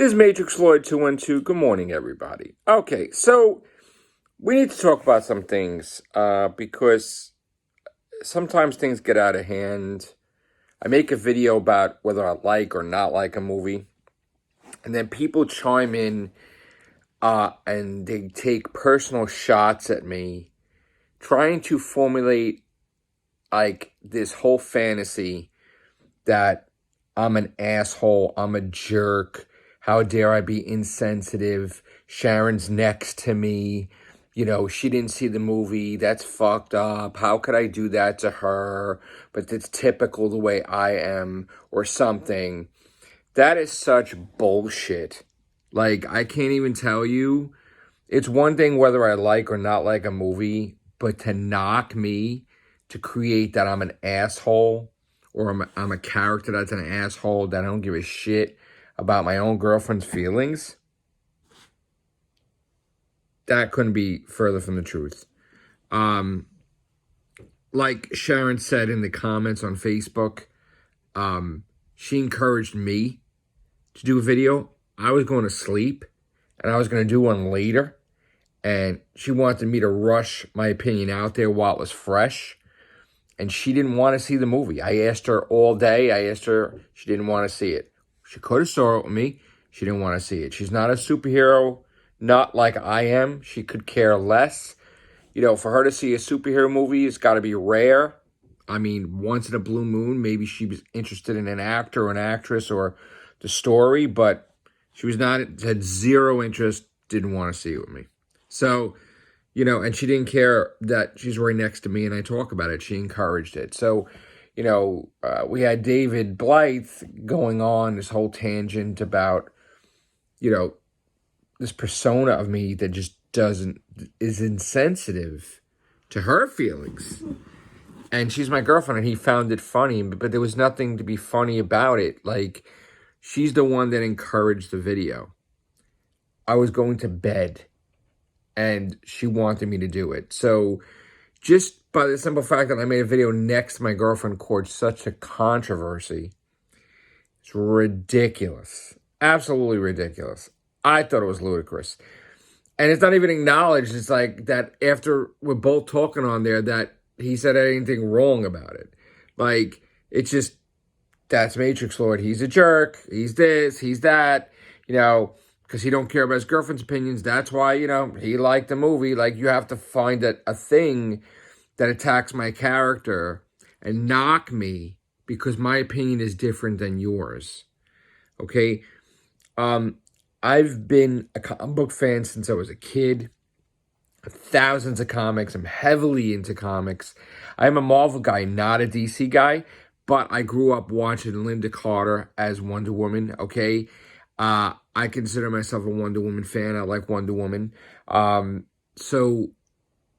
This is Matrix Lloyd 212. Good morning, everybody. Okay, so we need to talk about some things because sometimes things get out of hand. I make a video about whether I like or not like a movie, and then people chime in and they take personal shots at me, trying to formulate like this whole fantasy that I'm an asshole, I'm a jerk, how dare I be insensitive, Sharon's next to me, she didn't see the movie, that's fucked up, how could I do that to her, but it's typical the way I am, or something. That is such bullshit. Like, I can't even tell you. It's one thing whether I like or not like a movie, but to knock me, to create that I'm an asshole, or I'm a character that's an asshole, that I don't give a shit about my own girlfriend's feelings, that couldn't be further from the truth. Like Sharon said in the comments on Facebook, she encouraged me to do a video. I was going to sleep, and I was going to do one later, and she wanted me to rush my opinion out there while it was fresh. And she didn't want to see the movie. I asked her all day. I asked her. She didn't want to see it. She could have saw it with me. She didn't want to see it. She's not a superhero, not like I am. She could care less. For her to see a superhero movie, it's got to be rare. I mean, once in a blue moon, maybe she was interested in an actor or an actress or the story, but she was not, had zero interest, didn't want to see it with me. So, and she didn't care that she's right next to me and I talk about it. She encouraged it. So, we had David Blythe going on this whole tangent about, this persona of me that just is insensitive to her feelings. And she's my girlfriend, and he found it funny, but there was nothing to be funny about it. Like, she's the one that encouraged the video. I was going to bed, and she wanted me to do it. So just by the simple fact that I made a video next to my girlfriend caused such a controversy. It's ridiculous. Absolutely ridiculous. I thought it was ludicrous. And it's not even acknowledged. It's like that after we're both talking on there that he said anything wrong about it. Like, it's just, that's Matrix Lord. He's a jerk. He's this, he's that, because he don't care about his girlfriend's opinions. That's why, he liked the movie. Like, you have to find a thing that attacks my character and knock me because my opinion is different than yours. Okay? I've been a comic book fan since I was a kid. Thousands of comics. I'm heavily into comics. I'm a Marvel guy, not a DC guy, but I grew up watching Linda Carter as Wonder Woman, okay? I consider myself a Wonder Woman fan. I like Wonder Woman. So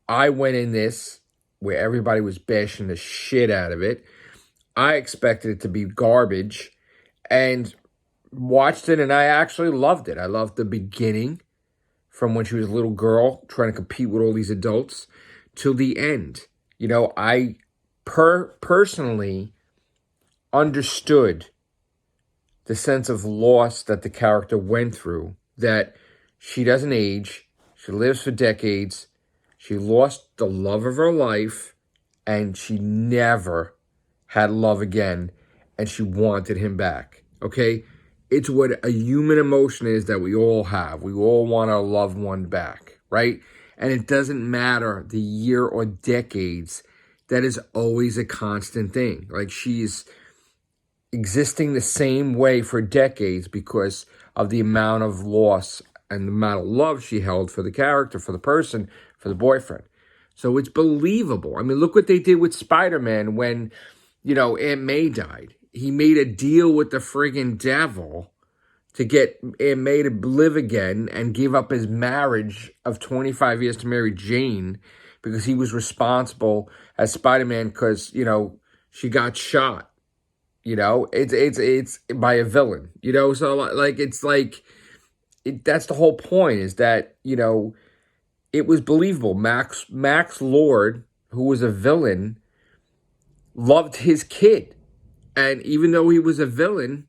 I went in this where everybody was bashing the shit out of it. I expected it to be garbage and watched it, and I actually loved it. I loved the beginning from when she was a little girl trying to compete with all these adults till the end. I personally understood the sense of loss that the character went through, that she doesn't age, she lives for decades, she lost the love of her life, and she never had love again, and she wanted him back, okay? It's what a human emotion is that we all have. We all want our loved one back, right? And it doesn't matter the year or decades, that is always a constant thing. Like, she's existing the same way for decades because of the amount of loss and the amount of love she held for the character, for the person, for the boyfriend. So it's believable. I mean, look what they did with Spider-Man when, Aunt May died. He made a deal with the friggin' devil to get Aunt May to live again and give up his marriage of 25 years to marry Jane because he was responsible as Spider-Man because, she got shot. It's by a villain, so like, it's like, that's the whole point, is that, it was believable. Max Lord, who was a villain, loved his kid. And even though he was a villain,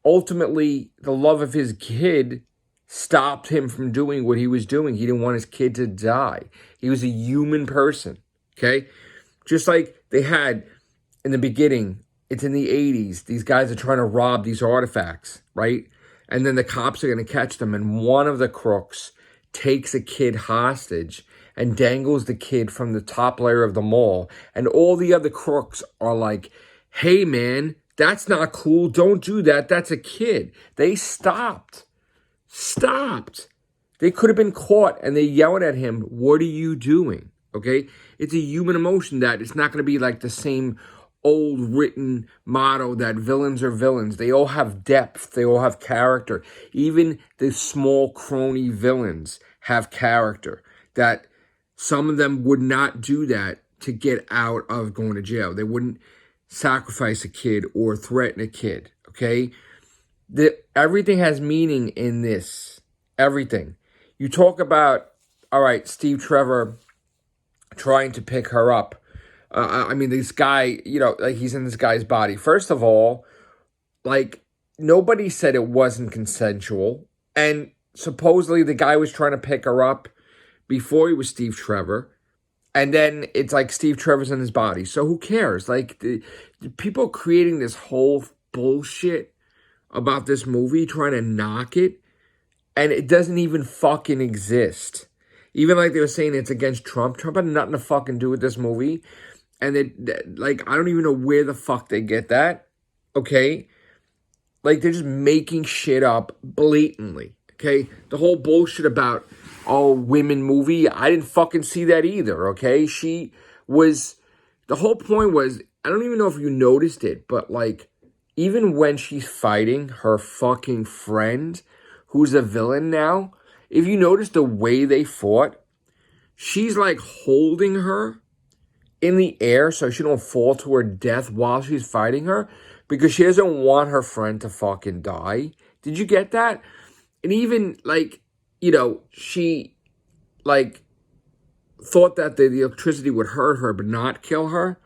ultimately the love of his kid stopped him from doing what he was doing. He didn't want his kid to die. He was a human person, okay? Just like they had in the beginning, it's in the 80s. These guys are trying to rob these artifacts, right? And then the cops are going to catch them. And one of the crooks takes a kid hostage and dangles the kid from the top layer of the mall. And all the other crooks are like, hey, man, that's not cool. Don't do that. That's a kid. They stopped. They could have been caught and they yelled at him, what are you doing? Okay? It's a human emotion that it's not going to be like the same old written motto that villains are villains. They all have depth. They all have character. Even the small crony villains have character. That some of them would not do that to get out of going to jail. They wouldn't sacrifice a kid or threaten a kid. Okay? Everything has meaning in this. Everything. You talk about, all right, Steve Trevor trying to pick her up. I mean, this guy, like he's in this guy's body. First of all, like nobody said it wasn't consensual. And supposedly the guy was trying to pick her up before he was Steve Trevor. And then it's like Steve Trevor's in his body. So who cares? Like the people creating this whole bullshit about this movie, trying to knock it. And it doesn't even fucking exist. Even like they were saying it's against Trump. Trump had nothing to fucking do with this movie. And like, I don't even know where the fuck they get that. Okay? Like, they're just making shit up blatantly. Okay? The whole bullshit about, women movie, I didn't fucking see that either. Okay? The whole point was, I don't even know if you noticed it, but like, even when she's fighting her fucking friend, who's a villain now, if you notice the way they fought, she's like holding her in the air so she don't fall to her death while she's fighting her because she doesn't want her friend to fucking die. Did you get that? And even like, she like thought that the electricity would hurt her but not kill her.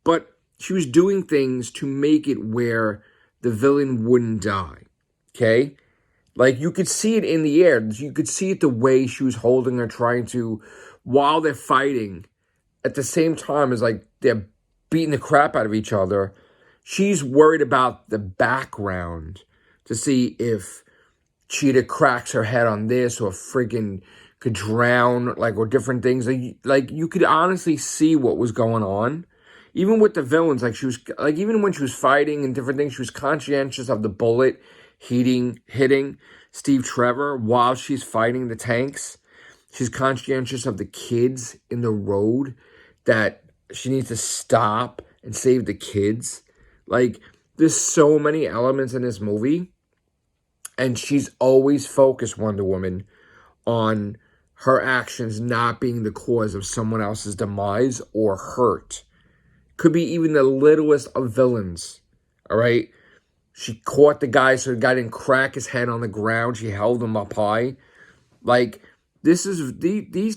But she was doing things to make it where the villain wouldn't die. Okay? Like you could see it in the air. You could see it the way she was holding her, trying to, while they're fighting, at the same time as like they're beating the crap out of each other, she's worried about the background to see if Cheetah cracks her head on this or friggin' could drown, like, or different things. Like you could honestly see what was going on. Even with the villains, like she was, like even when she was fighting and different things, she was conscientious of the bullet hitting Steve Trevor while she's fighting the tanks. She's conscientious of the kids in the road, that she needs to stop and save the kids. Like, there's so many elements in this movie. And she's always focused, Wonder Woman, on her actions not being the cause of someone else's demise or hurt. Could be even the littlest of villains, all right? She caught the guy so the guy didn't crack his head on the ground. She held him up high. Like, these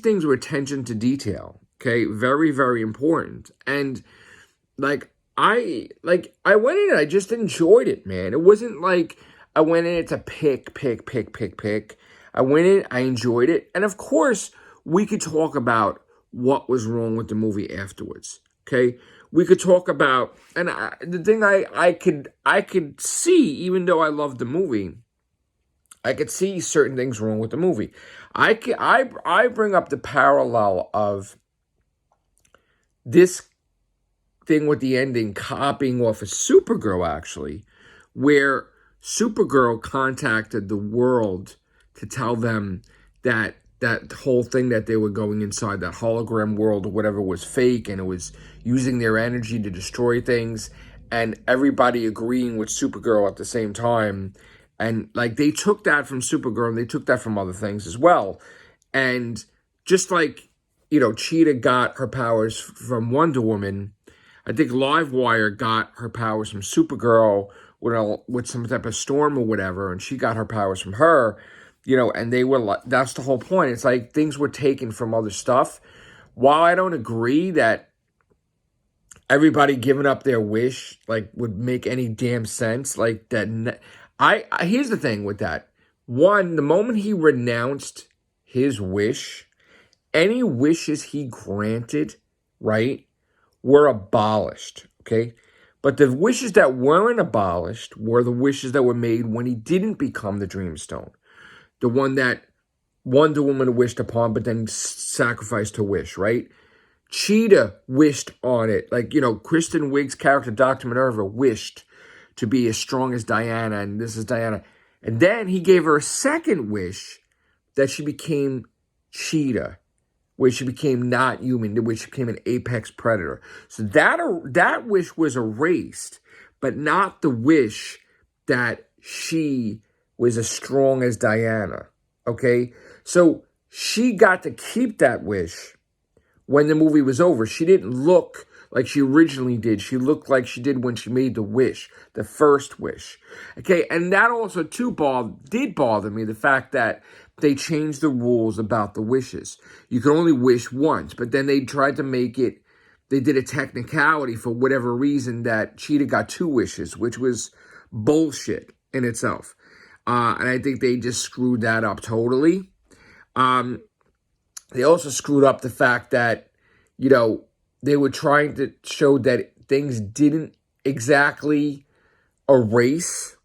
things were attention to detail. Okay, very, very important. And like I went in and I just enjoyed it, man. It wasn't like I went in it to pick. I went in, I enjoyed it. And of course, we could talk about what was wrong with the movie afterwards. Okay? We could talk about, and the thing I could see, even though I loved the movie, I could see certain things wrong with the movie. I bring up the parallel of this thing with the ending copying off of Supergirl, actually, where Supergirl contacted the world to tell them that whole thing that they were going inside, that hologram world or whatever, was fake, and it was using their energy to destroy things, and everybody agreeing with Supergirl at the same time. And like they took that from Supergirl and they took that from other things as well. And just like, Cheetah got her powers from Wonder Woman, I think Livewire got her powers from Supergirl with some type of storm or whatever, and she got her powers from her, and they were like, that's the whole point. It's like things were taken from other stuff. While I don't agree that everybody giving up their wish, like, would make any damn sense, like that, Here's the thing with that. One, the moment he renounced his wish, any wishes he granted, right, were abolished, okay? But the wishes that weren't abolished were the wishes that were made when he didn't become the Dreamstone. The one that Wonder Woman wished upon, but then sacrificed her wish, right? Cheetah wished on it. Like, Kristen Wiig's character, Dr. Minerva, wished to be as strong as Diana, and this is Diana. And then he gave her a second wish that she became Cheetah, where she became not human, where she became an apex predator. So that wish was erased, but not the wish that she was as strong as Diana, okay? So she got to keep that wish when the movie was over. She didn't look like she originally did. She looked like she did when she made the wish, the first wish. Okay, and that also, too, did bother me, the fact that they changed the rules about the wishes. You could only wish once, but then they tried to make it, they did a technicality for whatever reason that Cheetah got 2 wishes, which was bullshit in itself. And I think they just screwed that up totally. They also screwed up the fact that, they were trying to show that things didn't exactly erase,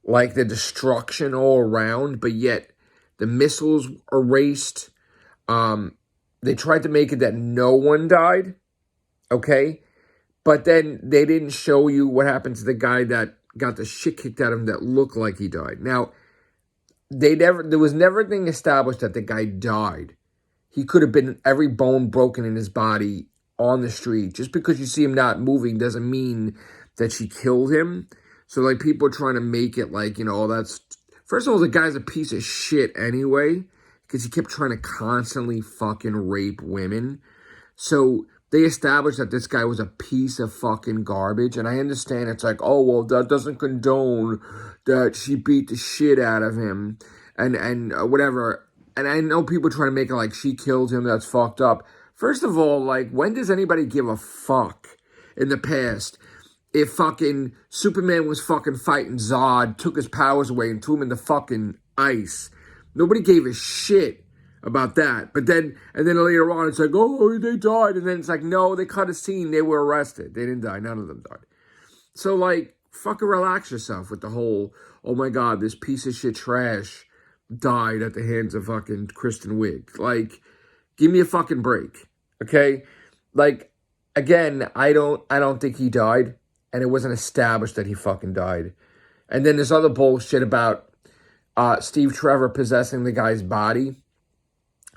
like the destruction all around, but yet the missiles erased. They tried to make it that no one died, okay? But then they didn't show you what happened to the guy that got the shit kicked out of him that looked like he died. Now, there was never anything established that the guy died. He could have been every bone broken in his body on the street. Just because you see him not moving doesn't mean that she killed him. So, like, people are trying to make it like, that's... First of all, the guy's a piece of shit anyway, because he kept trying to constantly fucking rape women. So, they established that this guy was a piece of fucking garbage. And I understand it's like, oh, well, that doesn't condone that she beat the shit out of him. And whatever. And I know people trying to make it like she killed him. That's fucked up. First of all, like, when does anybody give a fuck in the past if fucking Superman was fucking fighting Zod, took his powers away, and threw him in the fucking ice? Nobody gave a shit about that. But then, and then later on, it's like, oh, they died. And then it's like, no, they cut a scene. They were arrested. They didn't die. None of them died. So, like, fucking relax yourself with the whole, oh my God, this piece of shit trash died at the hands of fucking Kristen Wiig. Like, give me a fucking break, okay? Like, again, I don't think he died, and it wasn't established that he fucking died. And then this other bullshit about Steve Trevor possessing the guy's body,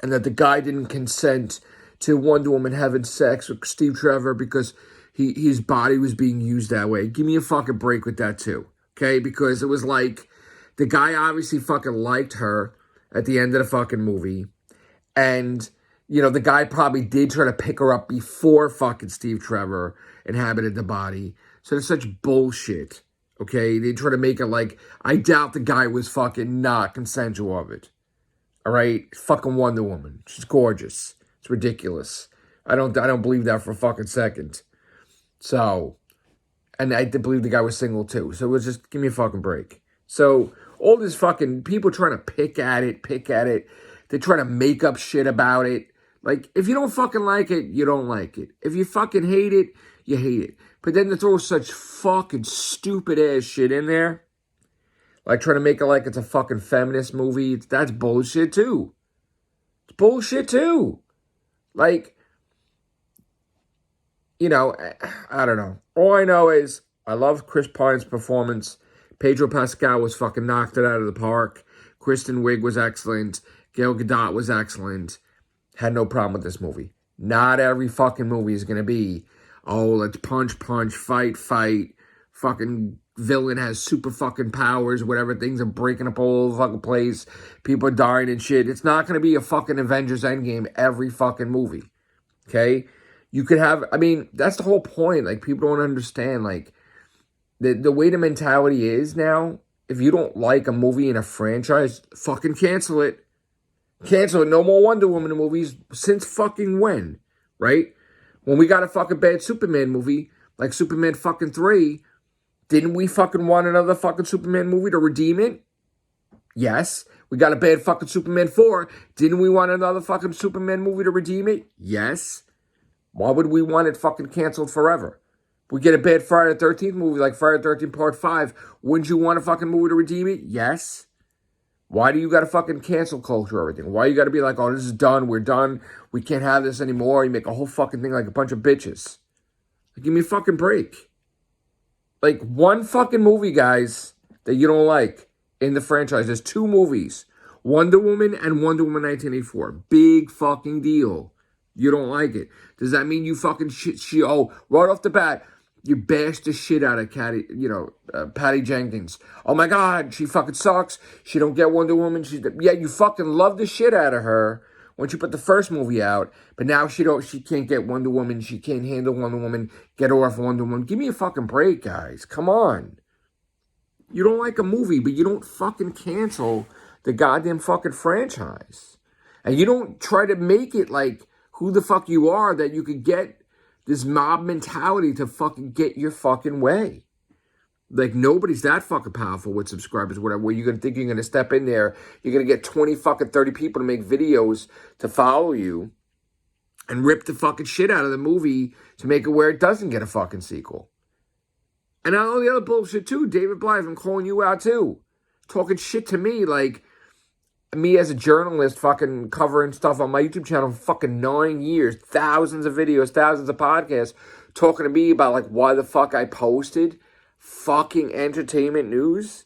and that the guy didn't consent to Wonder Woman having sex with Steve Trevor because his body was being used that way. Give me a fucking break with that too, okay? Because it was like, the guy obviously fucking liked her at the end of the fucking movie. And, the guy probably did try to pick her up before fucking Steve Trevor inhabited the body. So it's such bullshit, okay? They try to make it like, I doubt the guy was fucking not consensual of it. All right? Fucking Wonder Woman. She's gorgeous. It's ridiculous. I don't believe that for a fucking second. So, and I did believe the guy was single too. So it was just, give me a fucking break. So, all this fucking people trying to pick at it. They try to make up shit about it. Like, if you don't fucking like it, you don't like it. If you fucking hate it, you hate it. But then to throw such fucking stupid ass shit in there, like trying to make it like it's a fucking feminist movie, that's bullshit too. It's bullshit too. Like, I don't know. All I know is I love Chris Pine's performance. Pedro Pascal was fucking knocked it out of the park. Kristen Wiig was excellent. Gal Gadot was excellent. Had no problem with this movie. Not every fucking movie is going to be, oh, let's punch, fight. Fucking villain has super fucking powers, whatever. Things are breaking up all over the fucking place. People are dying and shit. It's not going to be a fucking Avengers Endgame every fucking movie. Okay? You could have, that's the whole point. Like, people don't understand, like, the way the mentality is now, if you don't like a movie in a franchise, fucking cancel it. Cancel it. No more Wonder Woman movies since fucking when, right? When we got a fucking bad Superman movie, like Superman fucking 3, Didn't we fucking want another fucking Superman movie to redeem it? Yes. We got a bad fucking Superman 4. Didn't we want another fucking Superman movie to redeem it? Yes. Why would we want it fucking canceled forever? We get a bad Friday the 13th movie like Friday the 13th Part 5. Wouldn't you want a fucking movie to redeem it? Yes. Why do you got to fucking cancel culture or everything? Why you got to be like, oh, this is done. We're done. We can't have this anymore. You make a whole fucking thing like a bunch of bitches. Like, give me a fucking break. Like, one fucking movie, guys, that you don't like in the franchise. There's 2 movies. Wonder Woman and Wonder Woman 1984. Big fucking deal. You don't like it. Does that mean you fucking right off the bat, you bashed the shit out of Patty Jenkins. Oh my God, she fucking sucks. She don't get Wonder Woman. Yeah, you fucking love the shit out of her when she put the first movie out, but now she can't get Wonder Woman. She can't handle Wonder Woman. Get her off Wonder Woman. Give me a fucking break, guys. Come on. You don't like a movie, but you don't fucking cancel the goddamn fucking franchise. And you don't try to make it like who the fuck you are that you could get this mob mentality to fucking get your fucking way. Like, nobody's that fucking powerful with subscribers, whatever. Where you're going to think you're going to step in there, you're going to get 20 fucking 30 people to make videos to follow you and rip the fucking shit out of the movie to make it where it doesn't get a fucking sequel. And all the other bullshit too. David Blythe, I'm calling you out too. Talking shit to me like me as a journalist fucking covering stuff on my YouTube channel for fucking 9 years. Thousands of videos, thousands of podcasts talking to me about like why the fuck I posted fucking entertainment news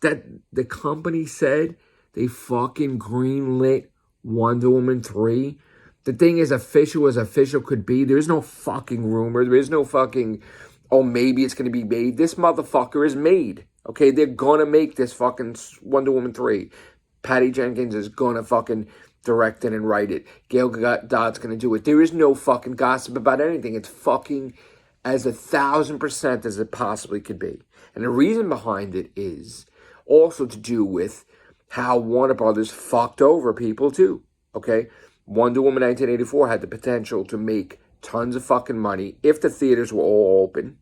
that the company said they fucking greenlit Wonder Woman 3. The thing is official as official could be. There is no fucking rumor. There is no fucking, oh, maybe it's going to be made. This motherfucker is made. Okay, they're going to make this fucking Wonder Woman 3. Patty Jenkins is going to fucking direct it and write it. Gal Gadot's going to do it. There is no fucking gossip about anything. It's fucking as 1,000% as it possibly could be. And the reason behind it is also to do with how Warner Brothers fucked over people too. Okay? Wonder Woman 1984 had the potential to make tons of fucking money if the theaters were all open.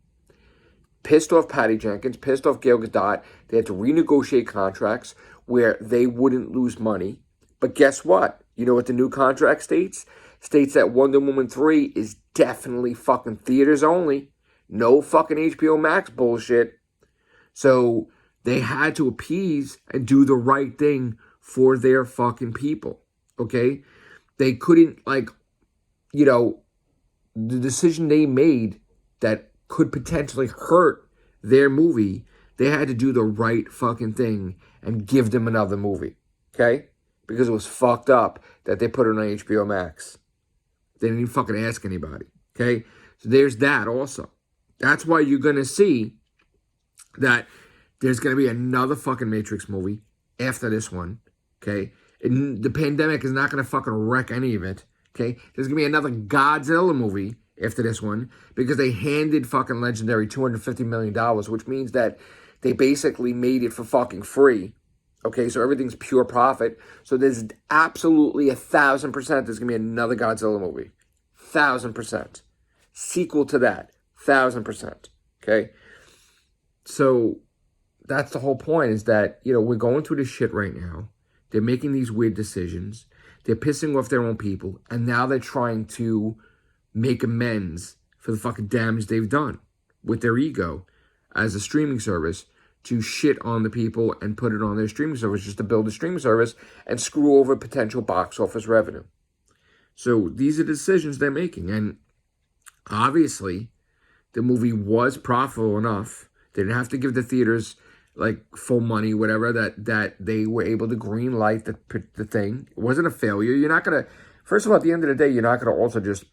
Pissed off Patty Jenkins, pissed off Gal Gadot. They had to renegotiate contracts where they wouldn't lose money. But guess what? You know what the new contract states? States that Wonder Woman 3 is definitely fucking theaters only. No fucking HBO Max bullshit. So they had to appease and do the right thing for their fucking people. Okay? They couldn't, the decision they made that could potentially hurt their movie, they had to do the right fucking thing and give them another movie, okay? Because it was fucked up that they put it on HBO Max. They didn't even fucking ask anybody, okay? So there's that also. That's why you're going to see that there's going to be another fucking Matrix movie after this one, okay? And the pandemic is not going to fucking wreck any of it, okay? There's going to be another Godzilla movie after this one because they handed fucking Legendary $250 million, which means that they basically made it for fucking free. Okay, so everything's pure profit. So there's absolutely 1,000% there's going to be another Godzilla movie. 1,000%. Sequel to that. 1,000%. Okay? So that's the whole point is that, we're going through this shit right now. They're making these weird decisions. They're pissing off their own people. And now they're trying to make amends for the fucking damage they've done with their ego as a streaming service to shit on the people and put it on their streaming service just to build a streaming service and screw over potential box office revenue. So these are the decisions they're making. And obviously, the movie was profitable enough. They didn't have to give the theaters full money, whatever, that they were able to green light the thing. It wasn't a failure. You're not going to, first of all, at the end of the day, you're not going to also just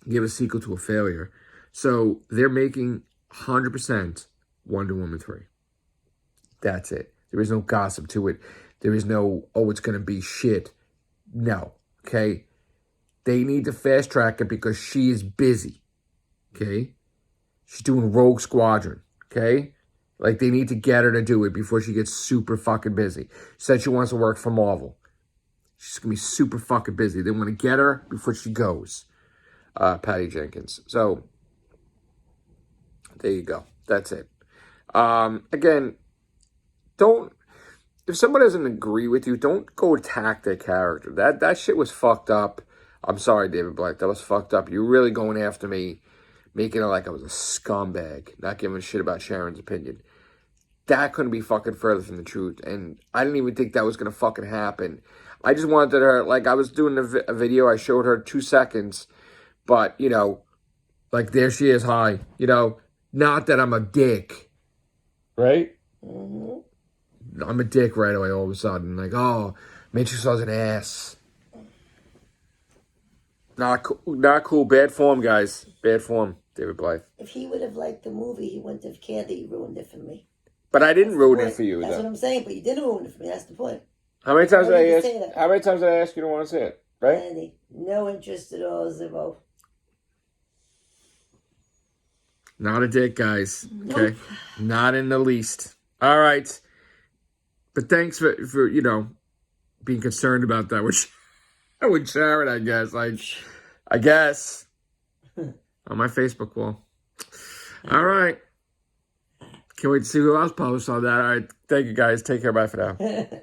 give a sequel to a failure. So they're making 100% Wonder Woman 3. That's it. There is no gossip to it. There is no, oh, it's going to be shit. No. Okay? They need to fast track it because she is busy. Okay? She's doing Rogue Squadron. Okay? They need to get her to do it before she gets super fucking busy. She said she wants to work for Marvel. She's going to be super fucking busy. They want to get her before she goes. Patty Jenkins. So, there you go. That's it. Again, don't, if someone doesn't agree with you, don't go attack their character. That shit was fucked up. I'm sorry, David Black. That was fucked up. You're really going after me, making it like I was a scumbag, not giving a shit about Sharon's opinion. That couldn't be fucking further from the truth. And I didn't even think that was going to fucking happen. I just wanted her, like, I was doing a video. I showed her 2 seconds. But, you know, like, there she is, hi. You know, not that I'm a dick. Right? Mm-hmm. I'm a dick right away all of a sudden. Like, oh, Matrix was an ass. Not cool. Bad form, guys. Bad form, David Blythe. If he would have liked the movie, he wouldn't have cared that you ruined it for me. But I didn't ruin it for you. That's what I'm saying. But you didn't ruin it for me. That's the point. How many times did I ask? How many times did I ask you to want to see it? Right? Andy, no interest at all, Zibbo. Not a dick, guys. Nope. Okay, not in the least. All right, but thanks for you know being concerned about that with Sharon. I guess on my Facebook wall. All right. Can't wait to see who else posts on that. All right. Thank you, guys. Take care. Bye for now.